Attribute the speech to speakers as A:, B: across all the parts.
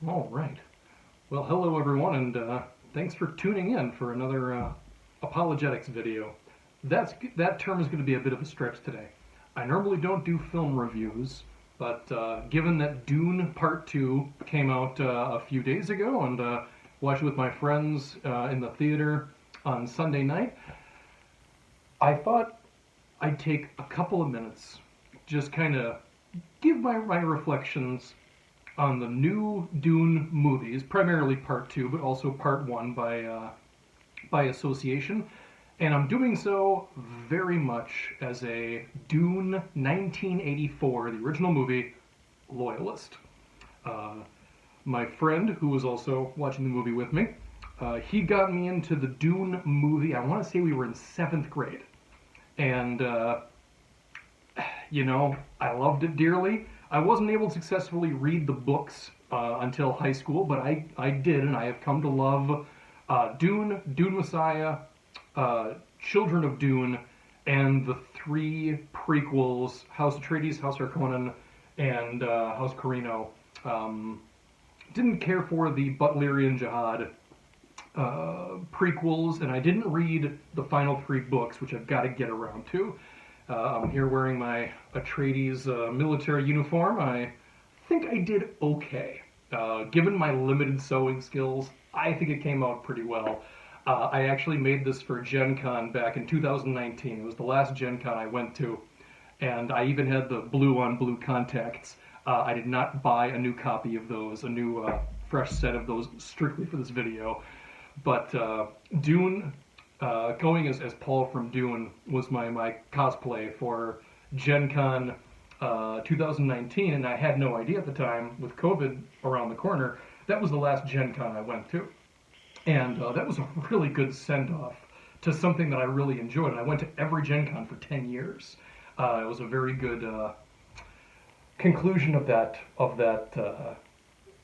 A: All right. Well, hello everyone, and thanks for tuning in for another apologetics video. That term is going to be a bit of a stretch today. I normally don't do film reviews, but given that Dune Part 2 came out a few days ago and watched it with my friends in the theater on Sunday night, I thought I'd take a couple of minutes, just kind of give my reflections on the new Dune movies, primarily Part 2, but also Part 1 by association. And I'm doing so very much as a Dune 1984, the original movie, Loyalist. Uh, my friend, who was also watching the movie with me, he got me into the Dune movie. I want to say we were in seventh grade. And I loved it dearly. I wasn't able to successfully read the books until high school, but I did, and I have come to love Dune, Dune Messiah, Children of Dune, and the three prequels, House Atreides, House Harkonnen, and House Corrino. Didn't care for the Butlerian Jihad prequels, and I didn't read the final three books, which I've got to get around to. I'm here wearing my Atreides military uniform. I think I did okay. Given my limited sewing skills, I think it came out pretty well. I actually made this for Gen Con back in 2019. It was the last Gen Con I went to, and I even had the blue on blue contacts. I did not buy a new copy of those, a new fresh set of those strictly for this video. But Dune, going as Paul from Dune was my cosplay for Gen Con 2019, and I had no idea at the time, with COVID around the corner, that was the last Gen Con I went to. And that was a really good send-off to something that I really enjoyed. And I went to every Gen Con for 10 years. It was a very good conclusion of that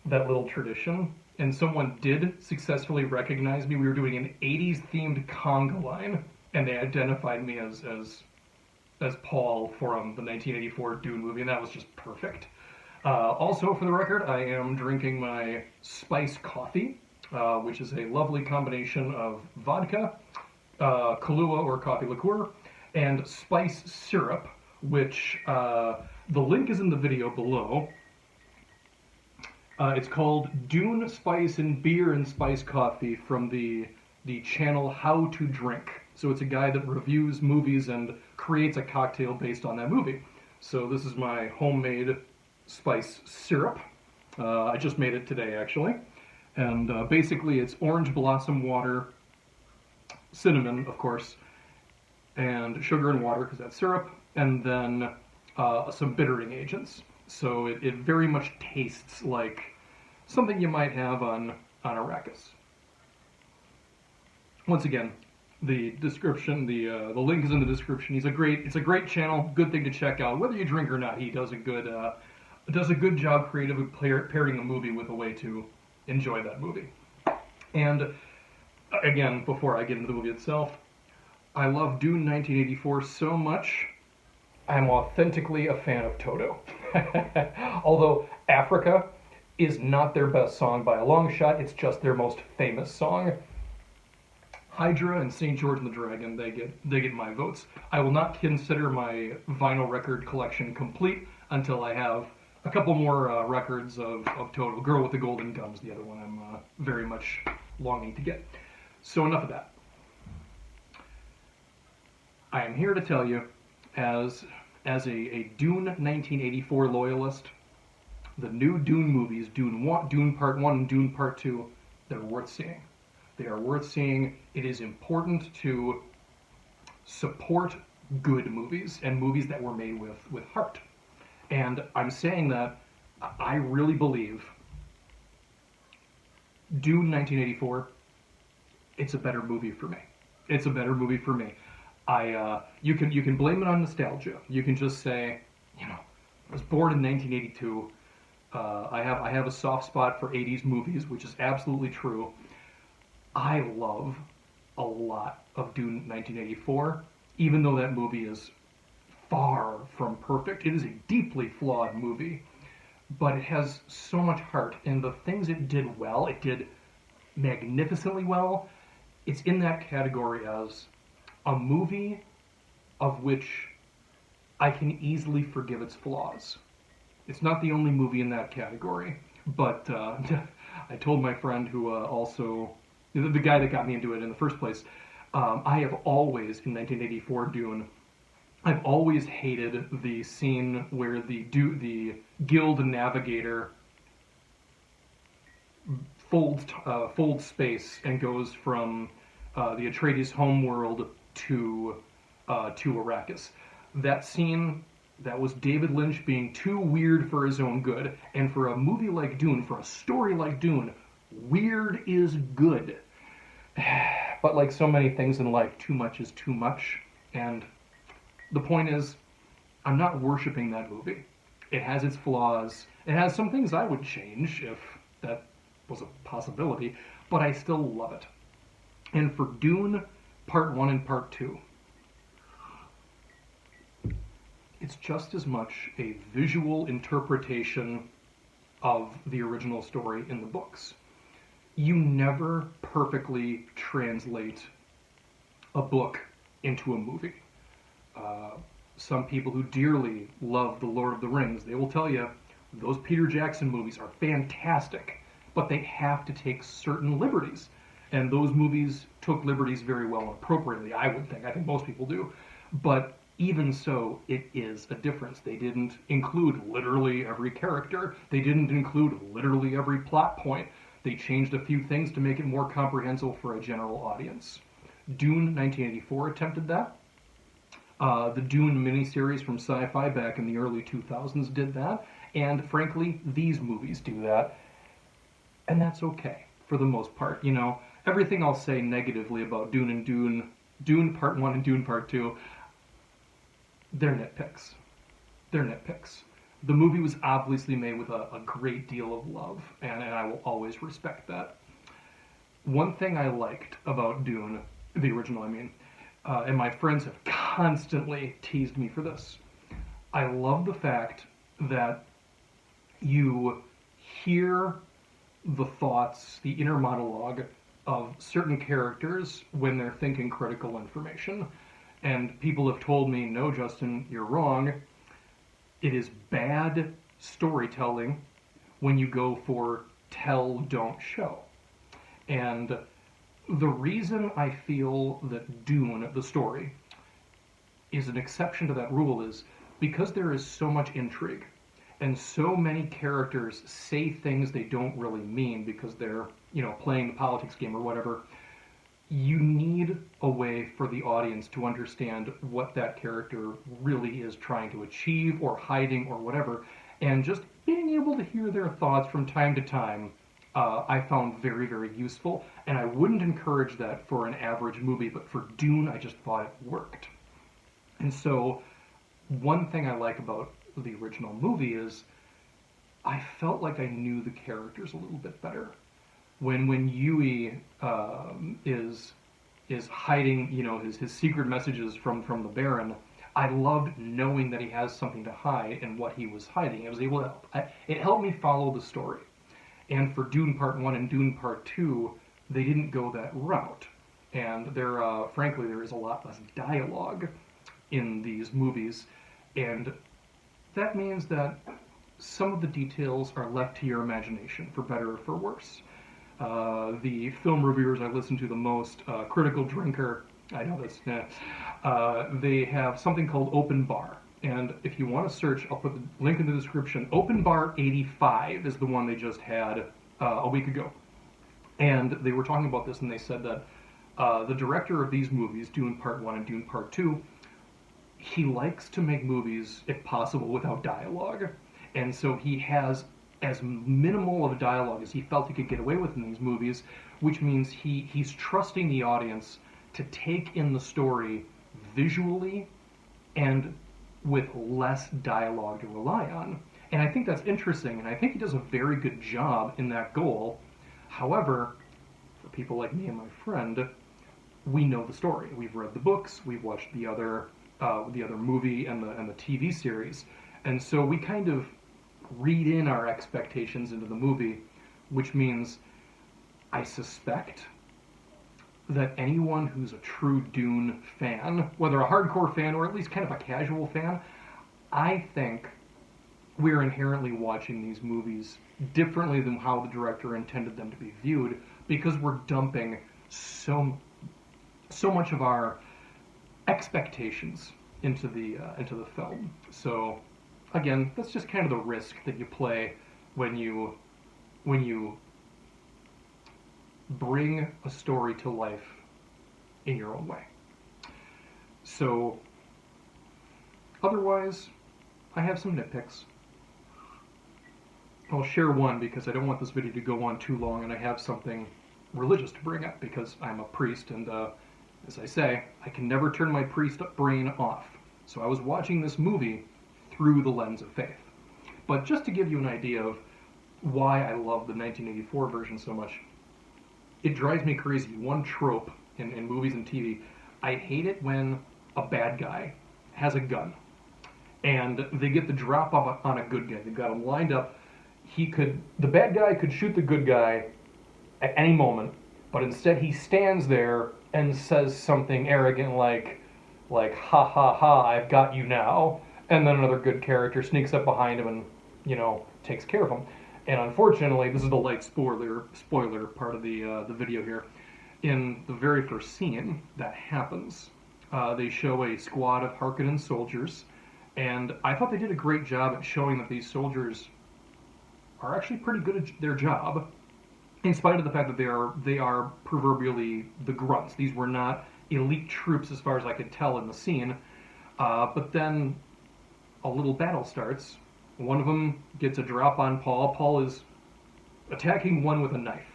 A: little tradition. And someone did successfully recognize me. We were doing an 80s themed conga line, and they identified me as Paul from the 1984 Dune movie, and that was just perfect. Also, for the record, I am drinking my spice coffee, which is a lovely combination of vodka, Kahlua or coffee liqueur, and spice syrup, which the link is in the video below. It's called Dune Spice and Beer and Spice Coffee from the channel How to Drink. So it's a guy that reviews movies and creates a cocktail based on that movie. So this is my homemade spice syrup. I just made it today, actually. And basically it's orange blossom water, cinnamon, of course, and sugar and water, because that's syrup, and then some bittering agents. So it very much tastes like something you might have on Arrakis. Once again, the description, the link is in the description. It's a great channel, good thing to check out. Whether you drink or not, he does a good job creatively pairing a movie with a way to enjoy that movie. And again, before I get into the movie itself, I love Dune 1984 so much. I'm authentically a fan of Toto. Although Africa is not their best song by a long shot, it's just their most famous song. Hydra and St. George and the Dragon, they get my votes. I will not consider my vinyl record collection complete until I have a couple more records of Toto. Girl with the Golden Gums, the other one I'm very much longing to get. So enough of that. I am here to tell you, as a Dune 1984 loyalist, the new Dune movies, Dune Part 1 and Dune Part 2, they're worth seeing. They are worth seeing. It is important to support good movies and movies that were made with heart. And I'm saying that I really believe Dune 1984, it's a better movie for me. It's a better movie for me. You can blame it on nostalgia. You can just say, I was born in 1982. I have a soft spot for 80s movies, which is absolutely true. I love a lot of Dune 1984, even though that movie is far from perfect. It is a deeply flawed movie. but it has so much heart. And the things it did well, it did magnificently well. It's in that category as a movie of which I can easily forgive its flaws. It's not the only movie in that category, but I told my friend who also, the guy that got me into it in the first place, I have always, in 1984 Dune, I've always hated the scene where the guild navigator folds space and goes from the Atreides homeworld to Arrakis. That scene, that was David Lynch being too weird for his own good, and for a movie like Dune, for a story like Dune, weird is good. But like so many things in life, too much is too much, and the point is, I'm not worshiping that movie. It has its flaws. It has some things I would change if that was a possibility, but I still love it. And for Dune Part 1 and Part 2, it's just as much a visual interpretation of the original story in the books. You never perfectly translate a book into a movie. Uh, some people who dearly love The Lord of the Rings, they will tell you those Peter Jackson movies are fantastic, but they have to take certain liberties. And those movies took liberties very well and appropriately, I would think. I think most people do. But even so, it is a difference. They didn't include literally every character. They didn't include literally every plot point. They changed a few things to make it more comprehensible for a general audience. Dune 1984 attempted that. The Dune miniseries from Sci-Fi back in the early 2000s did that, and frankly, these movies do that, and that's okay for the most part. You know, everything I'll say negatively about Dune Part 1 and Dune Part 2, they're nitpicks. They're nitpicks. The movie was obviously made with a great deal of love, and I will always respect that. One thing I liked about Dune, the original, I mean, and my friends have constantly teased me for this. I love the fact that you hear the thoughts, the inner monologue of certain characters when they're thinking critical information. And people have told me, no, Justin, you're wrong. It is bad storytelling when you go for tell, don't show. And the reason I feel that Dune, the story, is an exception to that rule is because there is so much intrigue and so many characters say things they don't really mean because they're, playing the politics game or whatever. You need a way for the audience to understand what that character really is trying to achieve or hiding or whatever. And just being able to hear their thoughts from time to time I found very, very useful, and I wouldn't encourage that for an average movie, but for Dune, I just thought it worked. And so, one thing I like about the original movie is I felt like I knew the characters a little bit better. When Yui is hiding, his secret messages from the Baron, I loved knowing that he has something to hide and what he was hiding. It was able to, it helped me follow the story. And for Dune Part 1 and Dune Part 2, they didn't go that route. And frankly, there is a lot less dialogue in these movies. And that means that some of the details are left to your imagination, for better or for worse. The film reviewers I listen to the most, Critical Drinker, I know this, they have something called Open Bar. And if you want to search, I'll put the link in the description. Open Bar 85 is the one they just had a week ago. And they were talking about this, and they said that the director of these movies, Dune Part 1 and Dune Part 2, he likes to make movies, if possible, without dialogue. And so he has as minimal of a dialogue as he felt he could get away with in these movies, which means he's trusting the audience to take in the story visually and with less dialogue to rely on. And I think that's interesting, and I think he does a very good job in that goal. However, for people like me and my friend, we know the story. We've read the books, we've watched the other movie and the TV series, and so we kind of read in our expectations into the movie, which means I suspect that anyone who's a true Dune fan, whether a hardcore fan or at least kind of a casual fan, I think we're inherently watching these movies differently than how the director intended them to be viewed, because we're dumping so much of our expectations into the film. So again, that's just kind of the risk that you play when you bring a story to life in your own way. So otherwise, I have some nitpicks. I'll share one because I don't want this video to go on too long, and I have something religious to bring up because I'm a priest, and as I say, I can never turn my priest brain off. So I was watching this movie through the lens of faith. But just to give you an idea of why I love the 1984 version so much, it drives me crazy. One trope in movies and TV, I hate it when a bad guy has a gun and they get the drop on a good guy. They've got him lined up. The bad guy could shoot the good guy at any moment, but instead he stands there and says something arrogant like ha ha ha, I've got you now, and then another good character sneaks up behind him and takes care of him. And unfortunately, this is the light spoiler part of the video here. In the very first scene that happens, they show a squad of Harkonnen soldiers, and I thought they did a great job at showing that these soldiers are actually pretty good at their job, in spite of the fact that they are proverbially the grunts. These were not elite troops as far as I could tell in the scene. But then a little battle starts. One of them gets a drop on Paul. Paul is attacking one with a knife,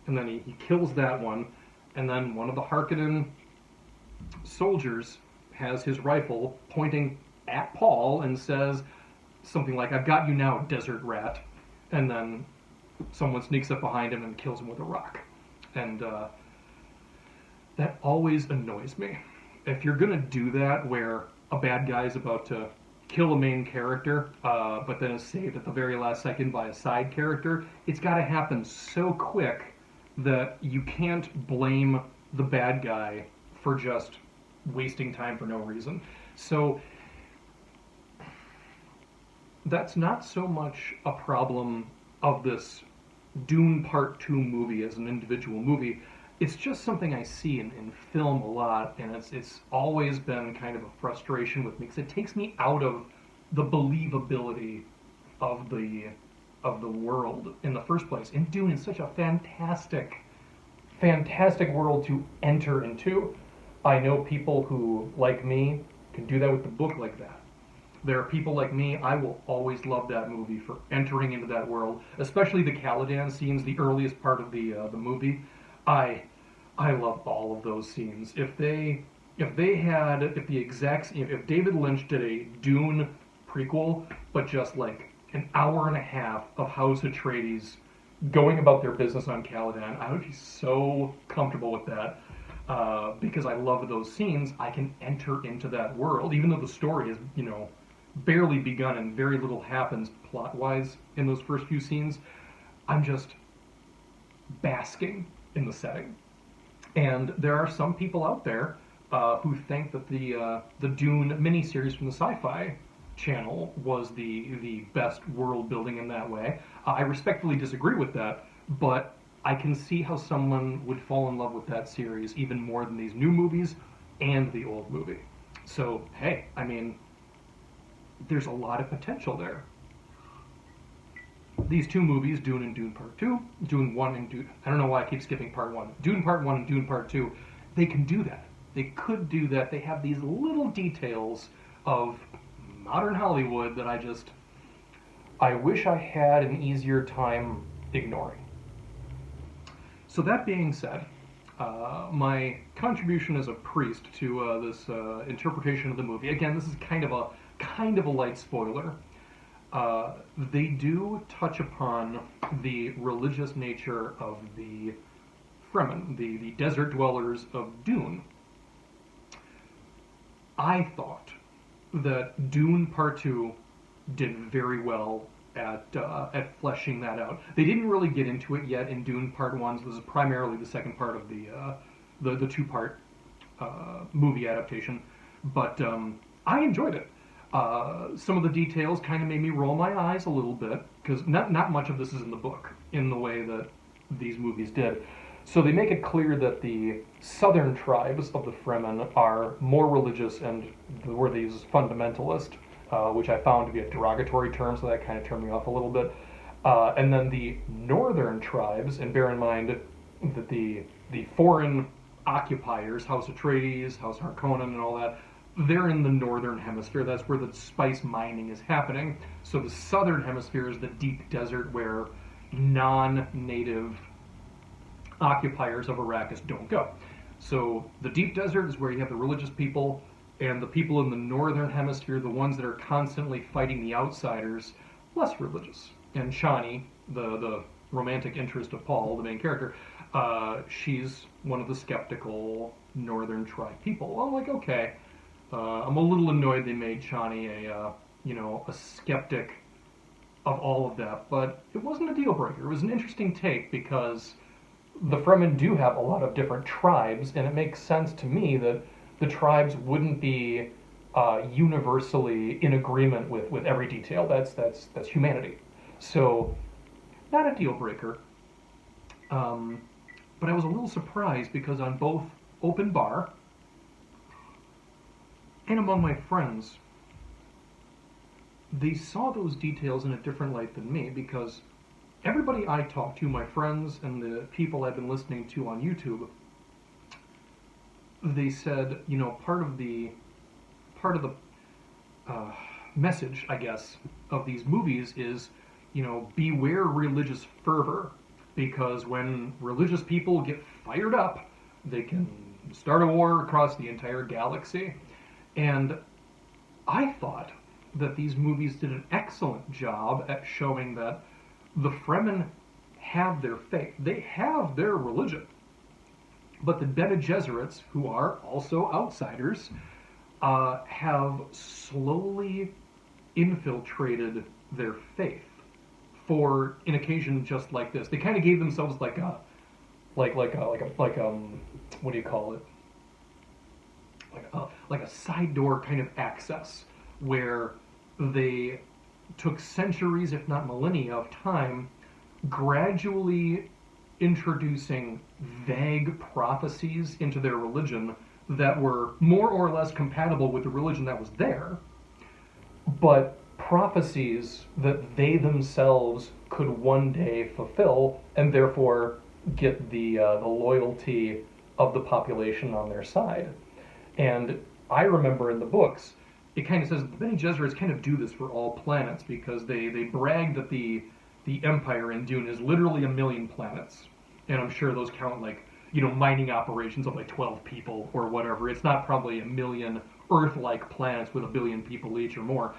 A: and then he kills that one, and then one of the Harkonnen soldiers has his rifle pointing at Paul and says something like, I've got you now, desert rat. And then someone sneaks up behind him and kills him with a rock. And that always annoys me. If you're gonna do that, where a bad guy's about to kill a main character, but then is saved at the very last second by a side character, it's gotta happen so quick that you can't blame the bad guy for just wasting time for no reason. So that's not so much a problem of this Dune Part 2 movie as an individual movie. It's just something I see in film a lot, and it's always been kind of a frustration with me, because it takes me out of the believability of the world in the first place. And Dune is such a fantastic world to enter into. I know people who, like me, can do that with the book like that. There are people like me, I will always love that movie for entering into that world, especially the Caladan scenes, the earliest part of the movie. I love all of those scenes. If David Lynch did a Dune prequel, but just like an hour and a half of House Atreides going about their business on Caladan, I would be so comfortable with that. Because I love those scenes, I can enter into that world, even though the story is, barely begun and very little happens plot-wise in those first few scenes. I'm just basking in the setting. And there are some people out there who think that the Dune miniseries from the Sci-Fi Channel was the best world building in that way. I respectfully disagree with that, but I can see how someone would fall in love with that series even more than these new movies and the old movie. So, hey, I mean, there's a lot of potential there. These two movies, Dune and Dune Part 2, Dune 1 and Dune... I don't know why I keep skipping Part 1. Dune Part 1 and Dune Part 2, they can do that. They could do that. They have these little details of modern Hollywood that I wish I had an easier time ignoring. So that being said, my contribution as a priest to this interpretation of the movie, again, this is kind of a light spoiler. They do touch upon the religious nature of the Fremen, the desert dwellers of Dune. I thought that Dune Part 2 did very well at fleshing that out. They didn't really get into it yet in Dune Part 1, so this is primarily the second part of the two-part movie adaptation. But I enjoyed it. Some of the details kind of made me roll my eyes a little bit, because not much of this is in the book in the way that these movies did. So they make it clear that the southern tribes of the Fremen are more religious and were these fundamentalist, which I found to be a derogatory term, so that kind of turned me off a little bit. And then the northern tribes, and bear in mind that the foreign occupiers, House Atreides, House Harkonnen, and all that, they're in the northern hemisphere. That's where the spice mining is happening. So the southern hemisphere is the deep desert where non-native occupiers of Arrakis don't go. So the deep desert is where you have the religious people, and the people in the northern hemisphere, the ones that are constantly fighting the outsiders, less religious. And Shani, the romantic interest of Paul, the main character, she's one of the skeptical northern tribe people. I'm like, okay. I'm a little annoyed they made Shani a skeptic of all of that, but it wasn't a deal breaker. It was an interesting take because the Fremen do have a lot of different tribes, and it makes sense to me that the tribes wouldn't be universally in agreement with every detail. That's humanity. So, not a deal breaker. But I was a little surprised because on both Open Bar and among my friends, they saw those details in a different light than me, because everybody I talked to, my friends and the people I've been listening to on YouTube, they said, part of the message, I guess, of these movies is, beware religious fervor, because when religious people get fired up, they can start a war across the entire galaxy. And I thought that these movies did an excellent job at showing that the Fremen have their faith. They have their religion. But the Bene Gesserits, who are also outsiders, have slowly infiltrated their faith for an occasion just like this. They kind of gave themselves what do you call it? Like a side door kind of access, where they took centuries, if not millennia, of time, gradually introducing vague prophecies into their religion that were more or less compatible with the religion that was there, but prophecies that they themselves could one day fulfill, and therefore get the loyalty of the population on their side. And I remember in the books, it kind of says the Bene Gesserits kind of do this for all planets, because they brag that the Empire in Dune is literally 1 million planets. And I'm sure those count mining operations of 12 people or whatever. It's not probably 1 million Earth-like planets with 1 billion people each or more.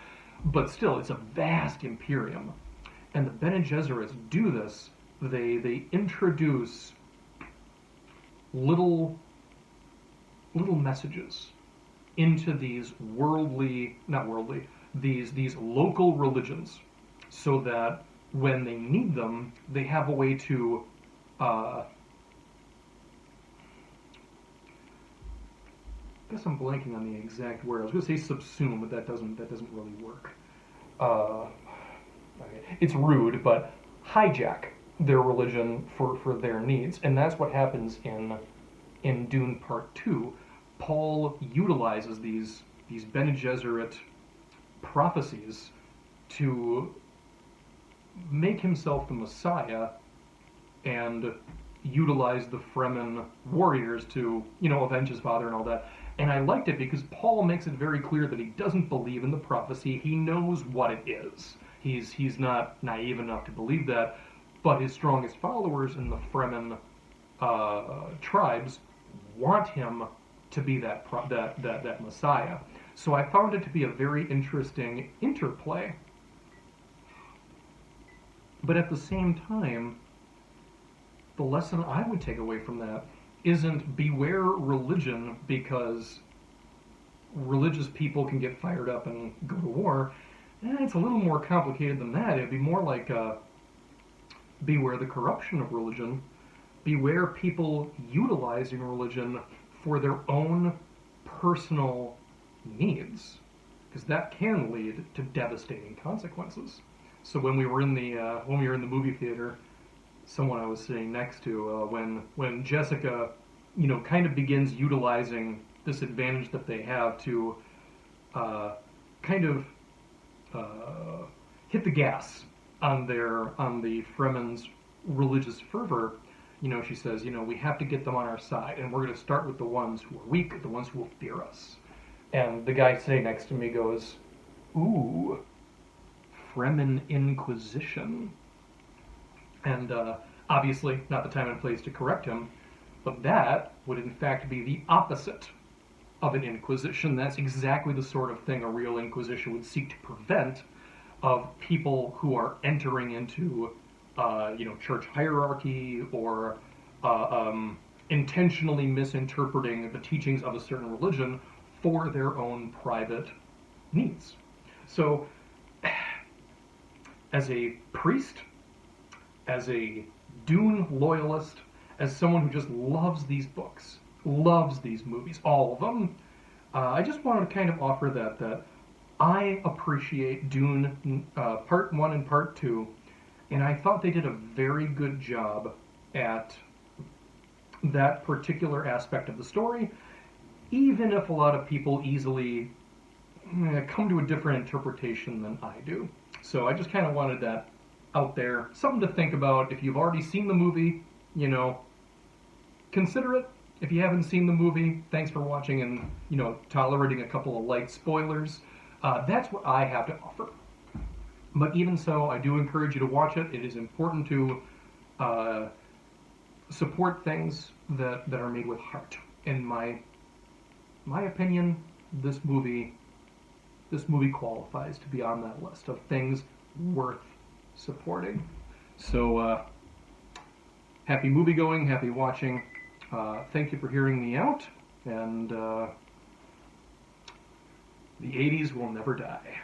A: But still, it's a vast imperium. And the Bene Gesserits do this. They introduce little messages into these these local religions, so that when they need them, they have a way to I guess I'm blanking on the exact word. I was going to say subsume, but that doesn't really work. Okay. It's rude, but hijack their religion for their needs, and that's what happens in Dune Part 2. Paul utilizes these Bene Gesserit prophecies to make himself the Messiah and utilize the Fremen warriors to, avenge his father and all that. And I liked it because Paul makes it very clear that he doesn't believe in the prophecy. He knows what it is. He's not naive enough to believe that, but his strongest followers in the Fremen tribes want him to be that Messiah. So I found it to be a very interesting interplay. But at the same time, the lesson I would take away from that isn't beware religion, because religious people can get fired up and go to war. it's a little more complicated than that. It'd be more like beware the corruption of religion, beware people utilizing religion for their own personal needs, because that can lead to devastating consequences. So when we were in the movie theater, someone I was sitting next to, when Jessica, kind of begins utilizing this advantage that they have to kind of hit the gas on the Fremen's religious fervor. She says, we have to get them on our side, and we're going to start with the ones who are weak, the ones who will fear us. And the guy sitting next to me goes, "Ooh, Fremen Inquisition." And obviously, not the time and place to correct him, but that would in fact be the opposite of an inquisition. That's exactly the sort of thing a real inquisition would seek to prevent, of people who are entering into, church hierarchy, or intentionally misinterpreting the teachings of a certain religion for their own private needs. So, as a priest, as a Dune loyalist, as someone who just loves these books, loves these movies, all of them, I just wanted to kind of offer that I appreciate Dune Part 1 and Part 2, and I thought they did a very good job at that particular aspect of the story, even if a lot of people easily come to a different interpretation than I do. So I just kind of wanted that out there, something to think about. If you've already seen the movie, consider it. If you haven't seen the movie, thanks for watching and, tolerating a couple of light spoilers. That's what I have to offer. But even so, I do encourage you to watch it. It is important to support things that are made with heart. In my opinion, this movie qualifies to be on that list of things worth supporting. So, happy movie going, happy watching. Thank you for hearing me out, and the 80s will never die.